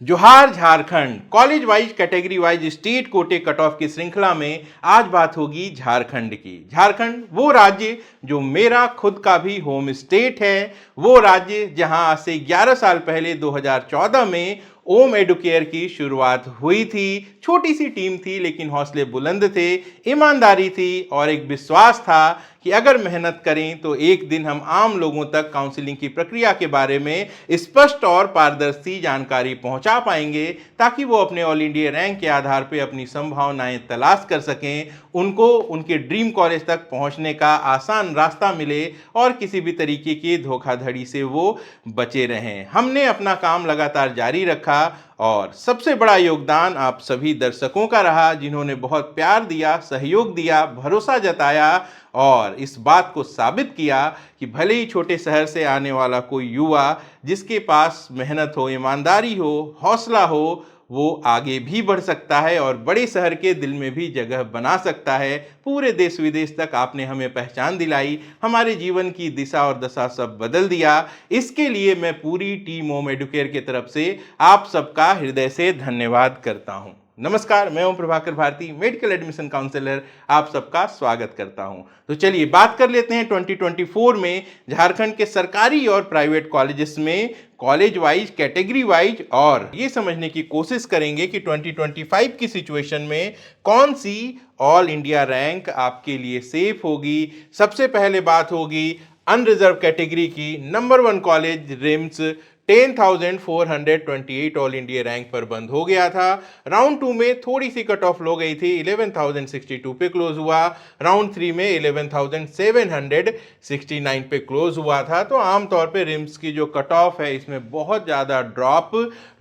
जोहार Jharkhand. College wise category wise state कोटे cut off की श्रृंखला में आज बात होगी झारखंड की। झारखंड वो राज्य जो मेरा खुद का भी होम स्टेट है, वो राज्य जहां आज से 11 साल पहले 2014 में ओम एडुकेयर की शुरुआत हुई थी। छोटी सी टीम थी लेकिन हौसले बुलंद थे, ईमानदारी थी और एक विश्वास था कि अगर मेहनत करें तो एक दिन हम आम लोगों तक काउंसलिंग की प्रक्रिया के बारे में स्पष्ट और पारदर्शी जानकारी पहुंचा पाएंगे, ताकि वो अपने ऑल इंडिया रैंक के आधार पर अपनी संभावनाएं तलाश कर सकें, उनको उनके ड्रीम कॉलेज तक पहुंचने का आसान रास्ता मिले और किसी भी तरीके की धोखाधड़ी से वो बचे रहें। हमने अपना काम लगातार जारी रखा और सबसे बड़ा योगदान आप सभी दर्शकों का रहा, जिन्होंने बहुत प्यार दिया, सहयोग दिया, भरोसा जताया और इस बात को साबित किया कि भले ही छोटे शहर से आने वाला कोई युवा जिसके पास मेहनत हो, ईमानदारी हो, हौसला हो, वो आगे भी बढ़ सकता है और बड़े शहर के दिल में भी जगह बना सकता है। पूरे देश विदेश तक आपने हमें पहचान दिलाई, हमारे जीवन की दिशा और दशा सब बदल दिया। इसके लिए मैं पूरी टीम ओम एडुकेयर की तरफ से आप सबका हृदय से धन्यवाद करता हूं। नमस्कार, मैं Om Prabhakar Bharti, medical admission counsellor, आप सबका स्वागत करता हूं। तो चलिए बात कर लेते हैं 2024 में झारखंड के सरकारी और प्राइवेट कॉलेजेस में कॉलेज वाइज, कैटेगरी वाइज, और ये समझने की कोशिश करेंगे कि 2025 की सिचुएशन में कौन सी ऑल इंडिया रैंक आपके लिए सेफ होगी। सबसे पहले बात होगी अनरिजर्व कैटेगरी की। Number 1 college RIMS 10,428 all India rank पर बंद हो गया था। राउंड 2 में थोड़ी सी कट ऑफ लो गई थी, 11,062 पे क्लोज हुआ। राउंड 3 में 11,769 पे क्लोज हुआ था। तो आमतौर पे रिम्स की जो कट ऑफ है इसमें बहुत ज़्यादा ड्रॉप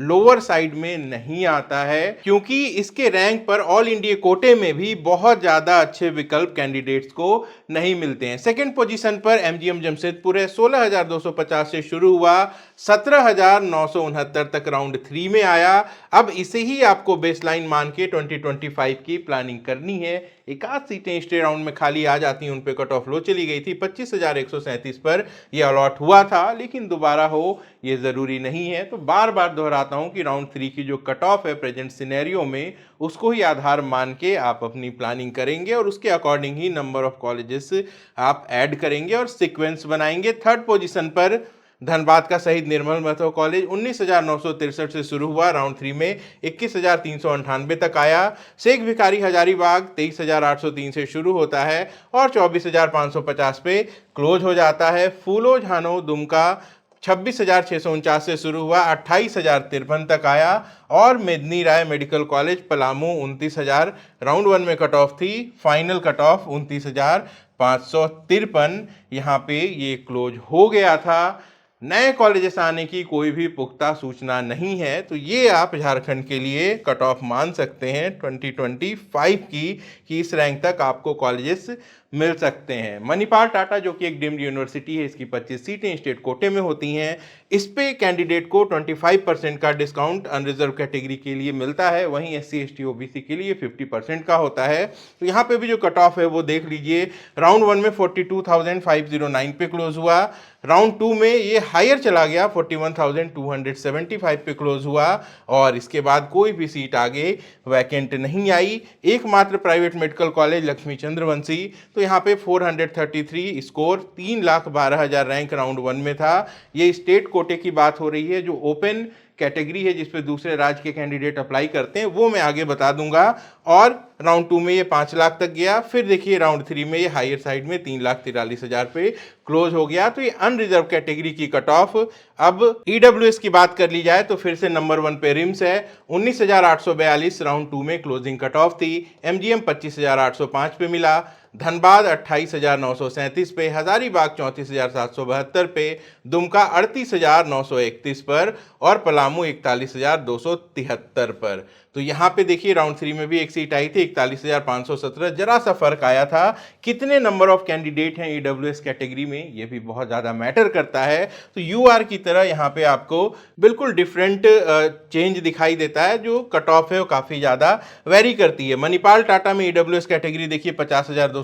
लोअर साइड में नहीं आता है, क्योंकि इसके रैंक पर ऑल इंडिया कोटे में भी बहुत ज़्यादा अच्छे विकल्प कैंडिडेट्स को नहीं मिलते हैं। सेकेंड पोजीशन पर एमजीएम जमशेदपुर है, 16,250 से शुरू हुआ, 17,969 तक राउंड 3 में आया। अब इसे ही आपको बेसलाइन मान के 2025 की प्लानिंग करनी है। एक आध सीटें स्टे राउंड में खाली आ जाती हैं, उन पे कट ऑफ लो चली गई थी। 25,137 पर यह अलॉट हुआ था, लेकिन दोबारा हो ये ज़रूरी नहीं है। तो बार बार दोहराता हूँ कि राउंड 3 की जो कट ऑफ है प्रेजेंट सिनेरियो में, उसको ही आधार मान के आप अपनी प्लानिंग करेंगे और उसके according he number of colleges आप ऐड करेंगे और सीक्वेंस बनाएंगे। थर्ड पोजीशन पर धनबाद का शहीद निर्मल महतो कॉलेज 19,963 से शुरू हुआ, राउंड 3 में 21,398 तक आया। शेख भिखारी हजारीबाग 23,803 से शुरू होता है और 24,550 पे क्लोज हो जाता है। फूलो झानो दुमका 26,649 से शुरू हुआ, 28,053 तक आया। और मेदनी राय मेडिकल कॉलेज पलामू 29,000 राउंड 1 में कट ऑफ थी, फाइनल कट ऑफ 29,553 यहाँ पे ये क्लोज हो गया था। नए कॉलेजेस आने की कोई भी पुख्ता सूचना नहीं है, तो ये आप झारखंड के लिए कट ऑफ मान सकते हैं 2025 की, कि इस रैंक तक आपको कॉलेजेस मिल सकते हैं। मणिपाल टाटा जो कि एक डीम्ड यूनिवर्सिटी है, इसकी 25 सीटें स्टेट कोटे में होती हैं। इस पे कैंडिडेट को 25% का डिस्काउंट अनरिजर्व कैटेगरी के लिए मिलता है, वहीं SC ST OBC के लिए 50% का होता है। तो यहाँ पे भी जो कट ऑफ है वो देख लीजिए। राउंड 1 में 42,509 पे क्लोज हुआ, राउंड 2 में ये हायर चला गया, 41,275 पे क्लोज हुआ और इसके बाद कोई भी सीट आगे वैकेंट नहीं आई। एकमात्र private medical college Lakshmi Chandravanshi, तो यहाँ पे 433 स्कोर, 3,12,000 रैंक राउंड 1 में था। ये स्टेट कोटे की बात हो रही है। जो ओपन कैटेगरी है जिसपे दूसरे राज्य के कैंडिडेट अप्लाई करते हैं वो मैं आगे बता दूंगा। और राउंड 2 में ये 5 लाख तक गया, फिर देखिए राउंड 3 में ये हायर साइड में 3,43,000 पे क्लोज हो गया। तो ये अनरिजर्व कैटेगरी की कट ऑफ। अब EWS की बात कर ली जाए तो फिर से नंबर 1 पे रिम्स है, 19,842 राउंड 2 में क्लोजिंग कट ऑफ थी। MGM 25,805 पे मिला, धनबाद 28,937 पे, हजारीबाग 34,772 पे, दुमका 38,931 पर और पलामू 41,273 पर। तो यहाँ पे देखिए राउंड 3 में भी एक सीट आई थी, 41,517, जरा सा फर्क आया था। कितने नंबर ऑफ कैंडिडेट हैं EWS कैटेगरी में, ये भी बहुत ज़्यादा मैटर करता है। तो UR की तरह यहाँ पे आपको बिल्कुल डिफरेंट चेंज दिखाई देता है। जो कट ऑफ है वो काफ़ी ज़्यादा वेरी करती है। मणिपाल टाटा में EWS कैटेगरी देखिए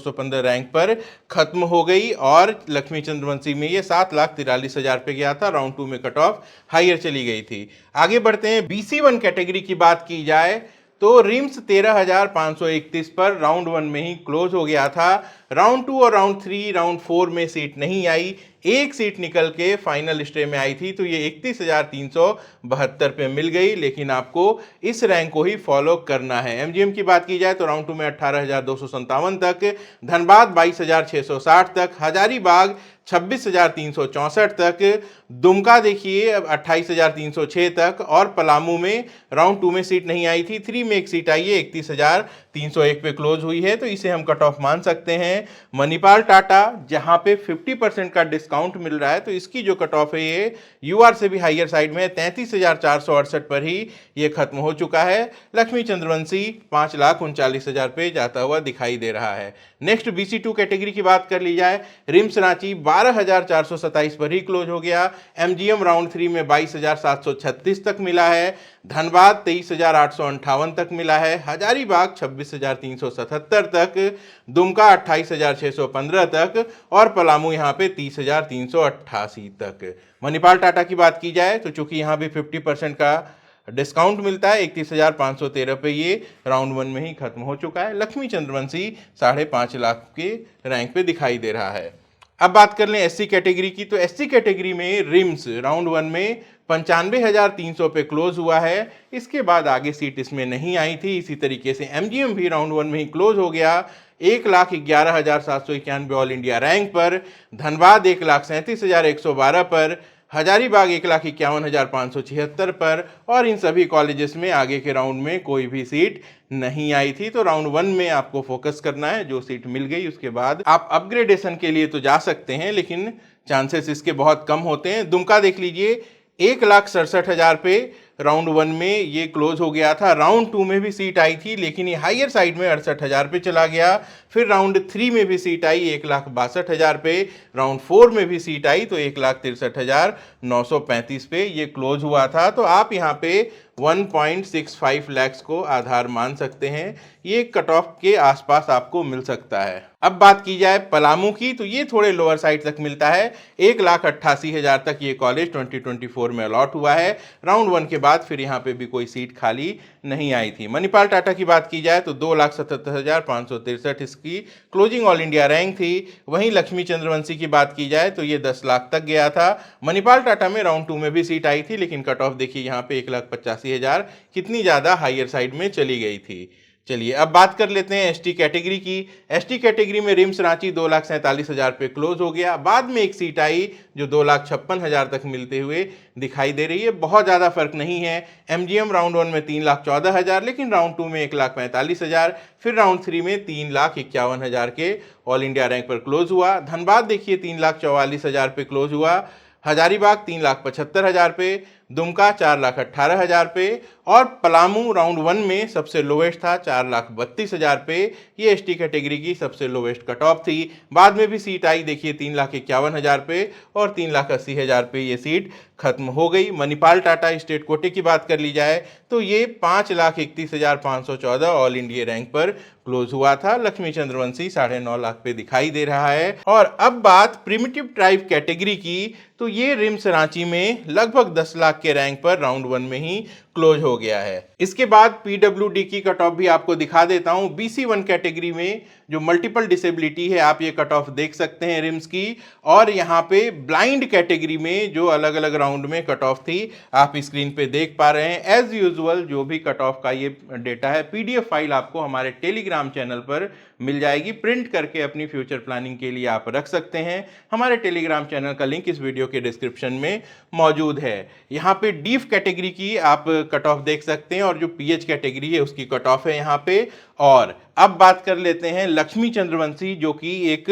215 रैंक पर खत्म हो गई और लक्ष्मी चंद्रवंशी में ये 7,43,000 पे गया था। राउंड 2 में कट ऑफ हायर चली गई थी। आगे बढ़ते हैं, BC1 कैटेगरी की बात की जाए तो रिम्स 13,531 पर राउंड 1 में ही क्लोज हो गया था। राउंड 2 और राउंड 3, राउंड 4 में सीट नहीं आई, एक सीट निकल के फाइनल स्टे में आई थी, तो ये 31,372 पे मिल गई। लेकिन आपको इस रैंक को ही फॉलो करना है। MGM की बात की जाए तो राउंड 2 में 18,257 तक, धनबाद 22,660 तक, हजारीबाग 26,364 तक, दुमका देखिए 28,306 तक, और पलामू में राउंड 2 में सीट नहीं आई थी, 3 में एक सीट आई है, 31,301 पे क्लोज हुई है, तो इसे हम कट ऑफ मान सकते हैं। मणिपाल टाटा जहां पे 50% का डिस्काउंट मिल रहा है, तो इसकी जो कट ऑफ है ये UR से भी हाइयर साइड में 33,468 पर ही ये खत्म हो चुका है। लक्ष्मी चंद्रवंशी 5,39,000 पे जाता हुआ दिखाई दे रहा है। नेक्स्ट BC2 कैटेगरी की बात कर ली जाए, रिम्स रांची 12,427 पर ही क्लोज हो गया। MGM राउंड 3 में 22,736 तक मिला है, धनबाद 23,858 तक मिला है, हजारीबाग 26,377 तक, दुमका 28,615 तक, और पलामू यहाँ पे 30,388 तक। मणिपाल टाटा की बात की जाए तो चूंकि यहाँ भी 50% का डिस्काउंट मिलता है, 31,513 पे ये राउंड 1 में ही खत्म हो चुका है। लक्ष्मी चंद्रवंशी 5.5 लाख के रैंक पे दिखाई दे रहा है। अब बात कर लें SC कैटेगरी की, तो SC कैटेगरी में रिम्स राउंड 1 में 95,300 पे क्लोज हुआ है। इसके बाद आगे सीट इसमें नहीं आई थी। इसी तरीके से MGM भी राउंड 1 में ही क्लोज हो गया 1,11,791 ऑल इंडिया रैंक पर, धनबाद 1,37,112 पर, हजारीबाग 1,51,576 पर, और इन सभी कॉलेजेस में आगे के राउंड में कोई भी सीट नहीं आई थी। तो राउंड 1 में आपको फोकस करना है, जो सीट मिल गई उसके बाद आप अपग्रेडेशन के लिए तो जा सकते हैं, लेकिन चांसेस इसके बहुत कम होते हैं। दुमका देख लीजिए 1,67,000 पे राउंड 1 में ये क्लोज हो गया था। राउंड 2 में भी सीट आई थी, लेकिन ये हायर साइड में 68,000 पे चला गया। फिर राउंड 3 में भी सीट आई 1,62,000 पे, राउंड 4 में भी सीट आई तो 1,63,935 पे ये क्लोज हुआ था। तो आप यहाँ पे 1.65 लाख को आधार मान सकते हैं, ये कट ऑफ के आसपास आपको मिल सकता है। अब बात की जाए पलामू की, तो ये थोड़े लोअर साइड तक मिलता है, 1,88,000 तक ये कॉलेज 2024 में अलॉट हुआ है। राउंड 1 के बाद फिर यहाँ पे भी कोई सीट खाली नहीं आई थी। मणिपाल टाटा की बात की जाए तो 2,77,563 इसकी क्लोजिंग ऑल इंडिया रैंक थी। वहीं लक्ष्मी चंद्रवंशी की बात की जाए तो ये 10 लाख तक गया था। मणिपाल टाटा में राउंड 2 में भी सीट आई थी, लेकिन कट ऑफ देखिए यहाँ पे 1,85,000 कितनी ज़्यादा हायर साइड में चली गई थी। चलिए अब बात कर लेते हैं ST कैटेगरी की। ST कैटेगरी में रिम्स रांची 2,47,000 पे क्लोज हो गया। बाद में एक सीट आई जो 2,56,000 तक मिलते हुए दिखाई दे रही है, बहुत ज़्यादा फर्क नहीं है। MGM राउंड 1 में 3,14,000, लेकिन राउंड 2 में 1,45,000, फिर राउंड 3 में 3,51,000 के ऑल इंडिया रैंक पर क्लोज हुआ। धनबाद देखिए 3,44,000 पे क्लोज हुआ, हजारीबाग 3,75,000 पे, दुमका 4,18,000 पे, और पलामू राउंड 1 में सबसे लोवेस्ट था 4,32,000 पे। ये ST कैटेगरी की सबसे लोवेस्ट कट ऑफ थी। बाद में भी सीट आई देखिए 3,51,000 पे और 3,80,000 पे ये सीट खत्म हो गई। मणिपाल टाटा स्टेट कोटे की बात कर ली जाए तो ये 5,31,514 ऑल इंडिया रैंक पर क्लोज हुआ था। लक्ष्मी चंद्रवंशी 9.5 लाख पे दिखाई दे रहा है। और अब बात प्रिमिटिव ट्राइब कैटेगरी की, तो ये रिम्स रांची में लगभग 10 लाख के रैंक पर राउंड 1 में ही क्लोज हो गया है। इसके बाद PWD की कट ऑफ भी आपको दिखा देता हूं। BC1 कैटेगरी में जो मल्टीपल डिसेबिलिटी है, आप ये कट ऑफ देख सकते हैं रिम्स की। और यहाँ पे ब्लाइंड कैटेगरी में जो अलग अलग राउंड में कट ऑफ थी आप स्क्रीन पे देख पा रहे हैं। एज यूजुअल जो भी कट ऑफ का ये डेटा है, PDF फाइल आपको हमारे टेलीग्राम चैनल पर मिल जाएगी। प्रिंट करके अपनी फ्यूचर प्लानिंग के लिए आप रख सकते हैं। हमारे टेलीग्राम चैनल का लिंक इस वीडियो के डिस्क्रिप्शन में मौजूद है। यहाँ पे डीफ कैटेगरी की आप कट ऑफ देख सकते हैं और जो PH कैटेगरी है उसकी कट ऑफ है यहाँ पे। और अब बात कर लेते हैं लक्ष्मी चंद्रवंशी, जो कि एक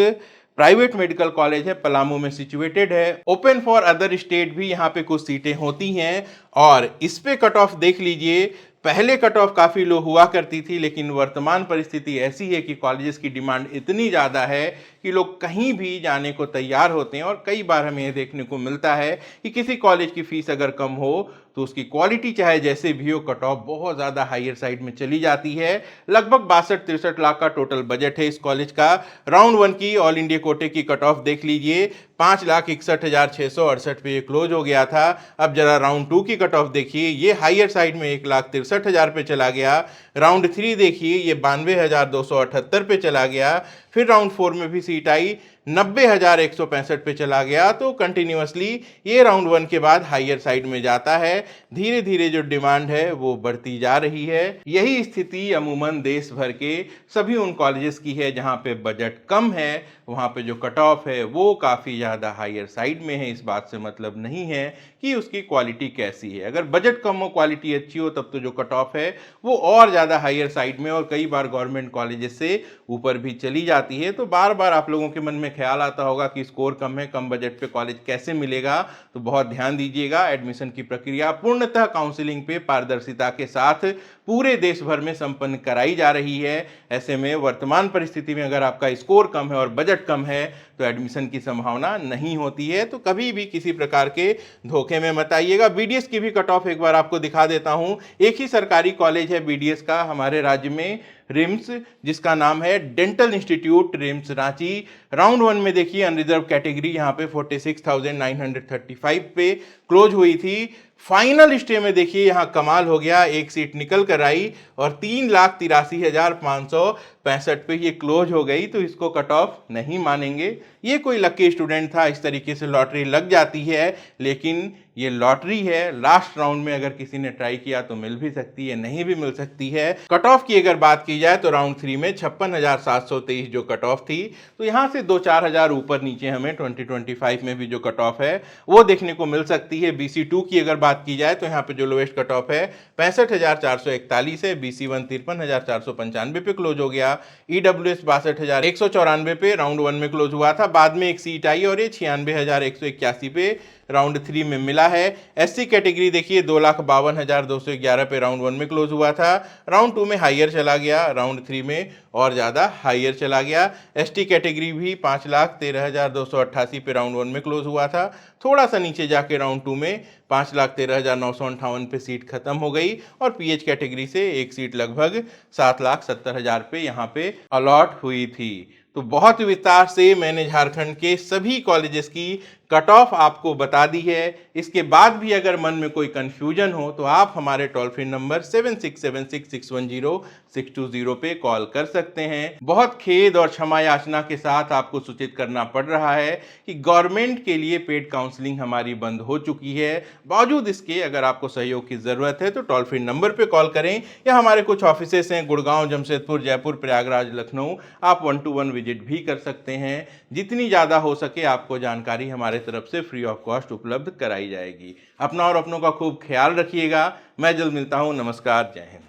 प्राइवेट मेडिकल कॉलेज है, पलामू में सिचुएटेड है। ओपन फॉर अदर स्टेट भी यहाँ पे कुछ सीटें होती हैं और इस पे कट ऑफ देख लीजिए। पहले कट ऑफ काफ़ी लो हुआ करती थी, लेकिन वर्तमान परिस्थिति ऐसी है कि कॉलेजेस की डिमांड इतनी ज़्यादा है कि लोग कहीं भी जाने को तैयार होते हैं। और कई बार हमें ये देखने को मिलता है कि किसी कॉलेज की फ़ीस अगर कम हो तो उसकी क्वालिटी चाहे जैसे भी हो, कट ऑफ बहुत ज़्यादा हायर साइड में चली जाती है। लगभग 62-63 लाख का टोटल बजट है इस कॉलेज का। राउंड 1 की ऑल इंडिया कोटे की कट ऑफ देख लीजिए, 5,61,668 पे ये क्लोज हो गया था। अब जरा राउंड 2 की कट ऑफ देखिए, ये हायर साइड में 1,63,000 पे चला गया। राउंड 3 देखिए, ये 92,278 पे चला गया। फिर राउंड 4 में भी सीट आई, 90,165 पे चला गया। तो कंटिन्यूअसली ये राउंड 1 के बाद हायर साइड में जाता है। धीरे धीरे जो डिमांड है वो बढ़ती जा रही है। यही स्थिति अमूमन देश भर के सभी उन कॉलेजेस की है जहां पे बजट कम है, वहां पे जो कट ऑफ है वो काफ़ी ज़्यादा हायर साइड में है। इस बात से मतलब नहीं है कि उसकी क्वालिटी कैसी है। अगर बजट कम हो, क्वालिटी अच्छी हो, तब तो जो कट ऑफ है वो और ज़्यादा हायर साइड में और कई बार गवर्नमेंट कॉलेजेस से ऊपर भी चली जाती है। तो बार बार आप लोगों के मन में ख्याल आता होगा कि स्कोर कम है, कम बजट पे कॉलेज कैसे मिलेगा। तो बहुत ध्यान दीजिएगा, एडमिशन की प्रक्रिया पूर्णतः काउंसलिंग पे पारदर्शिता के साथ पूरे देश भर में संपन्न कराई जा रही है। ऐसे में वर्तमान परिस्थिति में अगर आपका स्कोर कम है और बजट कम है तो एडमिशन की संभावना नहीं होती है। तो कभी भी किसी प्रकार के धोखे में मत आइएगा। बीडीएस की भी कट ऑफ एक बार आपको दिखा देता हूं। एक ही सरकारी कॉलेज है बीडीएस का हमारे राज्य में, रिम्स, जिसका नाम है dental institute RIMS Ranchi. Round 1 में देखिए अनरिजर्व कैटेगरी यहाँ पे 46,935 पे क्लोज हुई थी। फाइनल स्टे में देखिए यहाँ कमाल हो गया, एक सीट निकल कर आई और 3,83,565 पे ये क्लोज हो गई। तो इसको कट ऑफ नहीं मानेंगे। ये कोई लकी स्टूडेंट था, इस तरीके से लॉटरी लग जाती है, लेकिन ये लॉटरी है। लास्ट राउंड में अगर किसी ने ट्राई किया तो मिल भी सकती है, नहीं भी मिल सकती है। कट ऑफ की अगर बात की जाए तो राउंड 3 में 56,723 जो कट ऑफ थी, तो यहाँ से 2-4 हजार ऊपर नीचे हमें 2025 में भी जो कट ऑफ है वो देखने को मिल सकती है। BC2 की अगर बात की जाए तो यहाँ पे जो लोएस्ट कट ऑफ है 65,441 है। BC1 53,495 पे क्लोज हो गया। EWS 62,194 पे राउंड 1 में क्लोज हुआ था। बाद में एक सीट आई और ये 96,181 पे राउंड 3 में मिला है। SC कैटेगरी देखिए 2,52,211 पे राउंड 1 में क्लोज हुआ था। राउंड 2 में हायर चला गया, राउंड 3 में और ज़्यादा हायर चला गया। ST कैटेगरी भी 5,13,288 पे राउंड 1 में क्लोज हुआ था। थोड़ा सा नीचे जाके राउंड 2 में 5,13,958 पे सीट खत्म हो गई और PH कैटेगरी से एक सीट लगभग 7,70,000 पे यहाँ पे अलॉट हुई थी। तो बहुत विस्तार से मैंने झारखंड के सभी कॉलेजेस की कट ऑफ आपको बता दी है। इसके बाद भी अगर मन में कोई कंफ्यूजन हो तो आप हमारे टोल फ्री नंबर 7676610620 पे कॉल कर सकते हैं। बहुत खेद और क्षमा याचना के साथ आपको सूचित करना पड़ रहा है कि गवर्नमेंट के लिए पेड काउंसलिंग हमारी बंद हो चुकी है। बावजूद इसके अगर आपको सहयोग की ज़रूरत है तो टोल फ्री नंबर पे कॉल करें या हमारे कुछ ऑफिसेस हैं गुड़गांव, जमशेदपुर, जयपुर, प्रयागराज, लखनऊ, आप 1-to-1 विजिट भी कर सकते हैं। जितनी ज़्यादा हो सके आपको जानकारी हमारे तरफ से फ्री ऑफ कॉस्ट उपलब्ध कराई जाएगी। अपना और अपनों का खूब ख्याल रखिएगा। मैं जल्द मिलता हूँ। नमस्कार, जय हिंद।